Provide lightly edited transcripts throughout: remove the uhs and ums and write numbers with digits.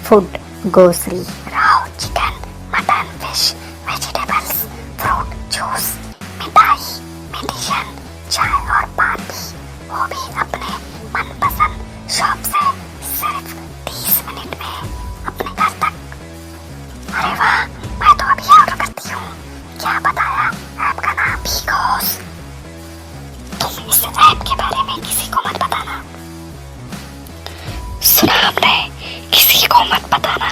food, grocery, raw chicken, mutton, fish, vegetables, fruit, juice, मिठाई, medicine, चाय और पान भी, वो भी अपने मनपसंद शॉप से सिर्फ 30 मिनट में अपने घर तक। अरे वाह, मैं तो अभी ऑर्डर करती हूँ। क्या बताया? ऐप का नाम बिगोस। तुम इस ऐप के बारे में किसी को मत बताना। सुना हमने, किसी को मत बताना।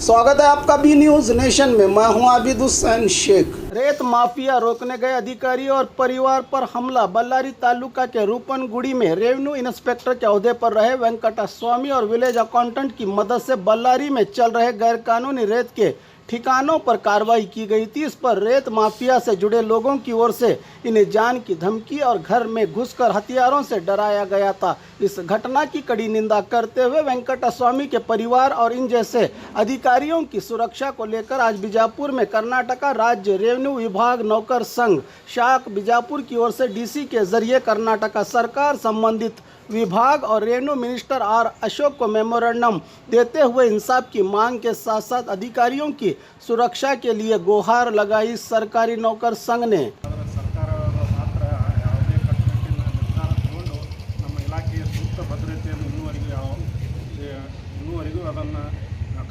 स्वागत है आपका बी न्यूज नेशन में। मैं हूं आबिद हुसैन शेख। रेत माफिया रोकने गए अधिकारी और परिवार पर हमला। बल्लारी तालुका के रूपनगुड़ी में रेवेन्यू इंस्पेक्टर के ओहदे पर रहे वेंकटस्वामी और विलेज अकाउंटेंट की मदद से बल्लारी में चल रहे गैरकानूनी रेत के ठिकानों पर कार्रवाई की गई थी। इस पर रेत माफिया से जुड़े लोगों की ओर से इन्हें जान की धमकी और घर में घुसकर हथियारों से डराया गया था। इस घटना की कड़ी निंदा करते हुए वेंकटस्वामी के परिवार और इन जैसे अधिकारियों की सुरक्षा को लेकर आज बीजापुर में कर्नाटका राज्य रेवेन्यू विभाग नौकर संघ शाख बीजापुर की ओर से डीसी के जरिए कर्नाटका सरकार संबंधित विभाग और रेवेन्यू मिनिस्टर आर अशोक को मेमोरेंडम देते हुए इंसाफ की मांग के साथ साथ अधिकारियों की सुरक्षा के लिए गुहार लगाई। सरकारी नौकर संघ ने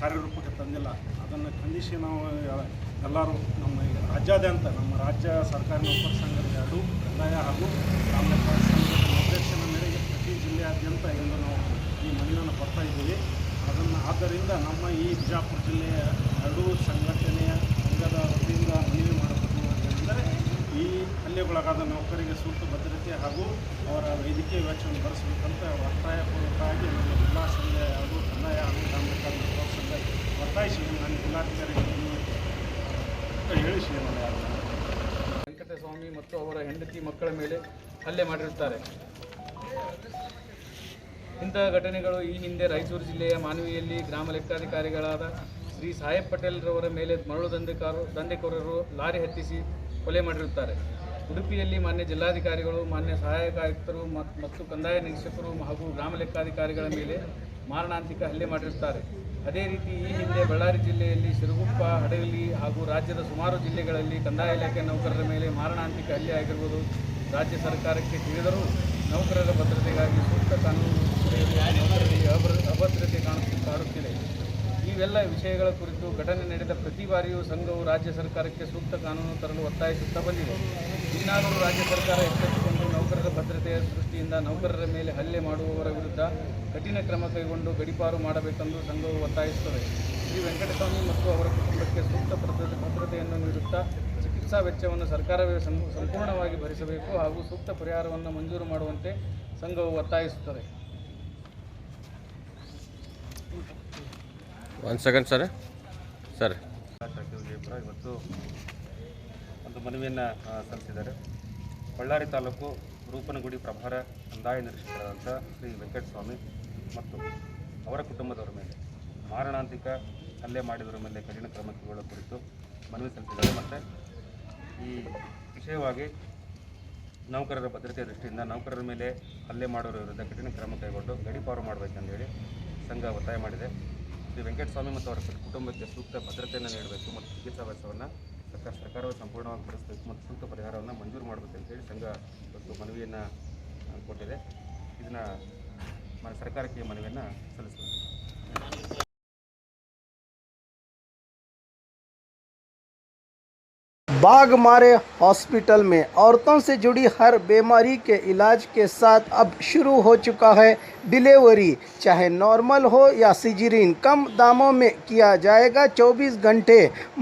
ಕಾರ್ಯರೂಪಕ್ಕೆ ತಂದಿಲ್ಲ. ಅದನ್ನು ಖಂಡಿಸಿ ನಾವು ಎಲ್ಲರೂ ನಮ್ಮ ರಾಜ್ಯಾದ್ಯಂತ ನಮ್ಮ ರಾಜ್ಯ ಸರ್ಕಾರಿ ನೌಕರ ಸಂಘದ ಎರಡು ಕಂದಾಯ ಹಾಗೂ ಗ್ರಾಮ ಲೆಕ್ಕ ಸಂಘದ ನಿರ್ದೇಶನ ಮೇರೆಗೆ ಪ್ರತಿ ಜಿಲ್ಲೆಯಾದ್ಯಂತ ಎಂದು ನಾವು ಈ ಮನವಿಯನ್ನು ಕೊಡ್ತಾ ಇದ್ದೀವಿ. ಆದ್ದರಿಂದ ನಮ್ಮ ಈ ಬಿಜಾಪುರ ಜಿಲ್ಲೆಯ ಎರಡೂ ಸಂಘಟನೆಯ ಸಂಘದ ವತಿಯಿಂದ ಮನವಿ ಮಾಡಬೇಕು ಎಂದರೆ ಈ ಹಲ್ಲೆಗೊಳಗಾದ ನೌಕರಿಗೆ ಸೂಕ್ತ ಭದ್ರತೆ ಹಾಗೂ ಅವರ ವೈದ್ಯಕೀಯ ವೆಚ್ಚವನ್ನು ಭರಿಸಬೇಕಂತ ಒತ್ತಾಯಪೂರ್ವಕವಾಗಿ ನಮ್ಮ ಜಿಲ್ಲಾ ಸಂಘ ಹಾಗೂ ಕಂದಾಯ ಹಾಗೂ ಗ್ರಾಮ ಲೆಕ್ಕ ನೌಕರ ಸಂಘ ಒತ್ತಾಯಿಸಿ ನಾನು ಜಿಲ್ಲಾಧಿಕಾರಿಗಳನ್ನು ಹೇಳಿಸಿ ವೆಂಕಟಸ್ವಾಮಿ ಮತ್ತು ಅವರ ಹೆಂಡತಿ ಮಕ್ಕಳ ಮೇಲೆ ಹಲ್ಲೆ ಮಾಡಿರುತ್ತಾರೆ. ಇಂತಹ ಘಟನೆಗಳು ಈ ಹಿಂದೆ ರಾಯಚೂರು ಜಿಲ್ಲೆಯ ಮಾನವಿಯಲ್ಲಿ ಗ್ರಾಮ ಲೆಕ್ಕಾಧಿಕಾರಿಗಳಾದ ಶ್ರೀ ಸಾಹೇಬ್ ಪಟೇಲ್ ರವರ ಮೇಲೆ ಮರಳು ದಂಧೆಕೋರರು ಲಾರಿ ಹತ್ತಿಸಿ ಕೊಲೆ ಮಾಡಿರುತ್ತಾರೆ. ಉಡುಪಿಯಲ್ಲಿ ಮಾನ್ಯ ಜಿಲ್ಲಾಧಿಕಾರಿಗಳು, ಮಾನ್ಯ ಸಹಾಯಕ ಆಯುಕ್ತರು ಮತ್ತು ಕಂದಾಯ ನಿರೀಕ್ಷಕರು ಹಾಗೂ ಗ್ರಾಮ ಲೆಕ್ಕಾಧಿಕಾರಿಗಳ ಮೇಲೆ ಮಾರಣಾಂತಿಕ ಹಲ್ಲೆ ಮಾಡಿರುತ್ತಾರೆ. ಅದೇ ರೀತಿ ಈ ಹಿಂದೆ ಬಳ್ಳಾರಿ ಜಿಲ್ಲೆಯಲ್ಲಿ ಸಿರುಗುಪ್ಪ, ಹಡಗಲಿ ಹಾಗೂ ರಾಜ್ಯದ ಸುಮಾರು ಜಿಲ್ಲೆಗಳಲ್ಲಿ ಕಂದಾಯ ಇಲಾಖೆ ನೌಕರರ ಮೇಲೆ ಮಾರಣಾಂತಿಕ ಹಲ್ಲೆ ಆಗಿರುವುದು ರಾಜ್ಯ ಸರ್ಕಾರಕ್ಕೆ ತಿಳಿದರೂ ನೌಕರರ ಭದ್ರತೆಗಾಗಿ ಸೂಕ್ತ ಕಾನೂನು ನೌಕರರಿಗೆ ಅಭದ್ರತೆ ಕಾಡುತ್ತಿದೆ. ಇವೆಲ್ಲ ವಿಷಯಗಳ ಕುರಿತು ಘಟನೆ ನಡೆದ ಪ್ರತಿ ಬಾರಿಯೂ ಸಂಘವು ರಾಜ್ಯ ಸರ್ಕಾರಕ್ಕೆ ಸೂಕ್ತ ಕಾನೂನು ತರಲು ಒತ್ತಾಯಿಸುತ್ತಾ ಬಂದಿದೆ. ಇನ್ನಾದರೂ ರಾಜ್ಯ ಸರ್ಕಾರ ಎಚ್ಚೆತ್ತುಕೊಂಡು ನೌಕರರ ಭದ್ರತೆಯ ದೃಷ್ಟಿಯಿಂದ ನೌಕರರ ಮೇಲೆ ಹಲ್ಲೆ ಮಾಡುವವರ ವಿರುದ್ಧ ಕಠಿಣ ಕ್ರಮ ಕೈಗೊಂಡು ಗಡೀಪಾರು ಮಾಡಬೇಕೆಂದು ಸಂಘವು ಒತ್ತಾಯಿಸುತ್ತದೆ. ಶ್ರೀ ವೆಂಕಟಸ್ವಾಮಿ ಮತ್ತು ಅವರ ಕುಟುಂಬಕ್ಕೆ ಸೂಕ್ತ ಭದ್ರತೆಯನ್ನು ನೀಡುತ್ತಾ ಚಿಕಿತ್ಸಾ ವೆಚ್ಚವನ್ನು ಸರ್ಕಾರವೇ ಸಂಪೂರ್ಣವಾಗಿ ಭರಿಸಬೇಕು ಹಾಗೂ ಸೂಕ್ತ ಪರಿಹಾರವನ್ನು ಮಂಜೂರು ಮಾಡುವಂತೆ ಸಂಘವು ಒತ್ತಾಯಿಸುತ್ತದೆ. ಸರ್ ಇವತ್ತು ಒಂದು ಮನವಿಯನ್ನು ಸಲ್ಲಿಸಿದ್ದಾರೆ. ಬಳ್ಳಾರಿ ತಾಲೂಕು ರೂಪನಗುಡಿ ಪ್ರಭಾರ ಕಂದಾಯ ನಿರೀಕ್ಷಕರಾದಂಥ ಶ್ರೀ ವೆಂಕಟಸ್ವಾಮಿ ಮತ್ತು ಅವರ ಕುಟುಂಬದವರ ಮೇಲೆ ಮಾರಣಾಂತಿಕ ಹಲ್ಲೆ ಮಾಡಿದವರ ಮೇಲೆ ಕಠಿಣ ಕ್ರಮ ಕೈಗೊಳ್ಳುವ ಕುರಿತು ಮನವಿ ಸಲ್ಲಿಸಿದ್ದಾರೆ. ಮತ್ತು ಈ ವಿಷಯವಾಗಿ ನೌಕರರ ಭದ್ರತೆಯ ದೃಷ್ಟಿಯಿಂದ ನೌಕರರ ಮೇಲೆ ಹಲ್ಲೆ ಮಾಡೋರ ವಿರುದ್ಧ ಕಠಿಣ ಕ್ರಮ ಕೈಗೊಂಡು ಗಡೀಪಾರು ಮಾಡಬೇಕೆಂದೇಳಿ ಸಂಘ ಒತ್ತಾಯ ಮಾಡಿದೆ. ಶ್ರೀ ವೆಂಕಟಸ್ವಾಮಿ ಮತ್ತು ಅವರ ಕುಟುಂಬಕ್ಕೆ ಸೂಕ್ತ ಭದ್ರತೆಯನ್ನು ನೀಡಬೇಕು ಮತ್ತು ಚಿಕಿತ್ಸಾ ವೆಚ್ಚವನ್ನು ಸರ್ಕಾರವು ಸಂಪೂರ್ಣವಾಗಿ ಭರಿಸಬೇಕು ಮತ್ತು ಸೂಕ್ತ ಪರಿಹಾರವನ್ನು ಮಂಜೂರು ಮಾಡಬೇಕಂತೇಳಿ ಸಂಘ ಇವತ್ತು ಮನವಿಯನ್ನು ಕೊಟ್ಟಿದೆ. ಇದನ್ನು ಸರ್ಕಾರಕ್ಕೆ ಮನವಿಯನ್ನು ಸಲ್ಲಿಸಲಾಗಿದೆ. बाघमारे हॉस्पिटल में औरतों से जुड़ी हर बीमारी के इलाज के साथ अब शुरू हो चुका है डिलीवरी। चाहे नॉर्मल हो या सिजेरियन, कम दामों में किया जाएगा। 24 घंटे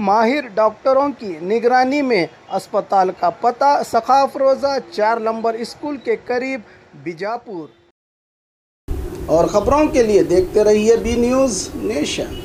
माहिर डॉक्टरों की निगरानी में। अस्पताल का पता सखाफ रोज़ा 4 नंबर स्कूल के करीब बीजापुर। और ख़बरों के लिए देखते रहिए बी न्यूज़ नेशन।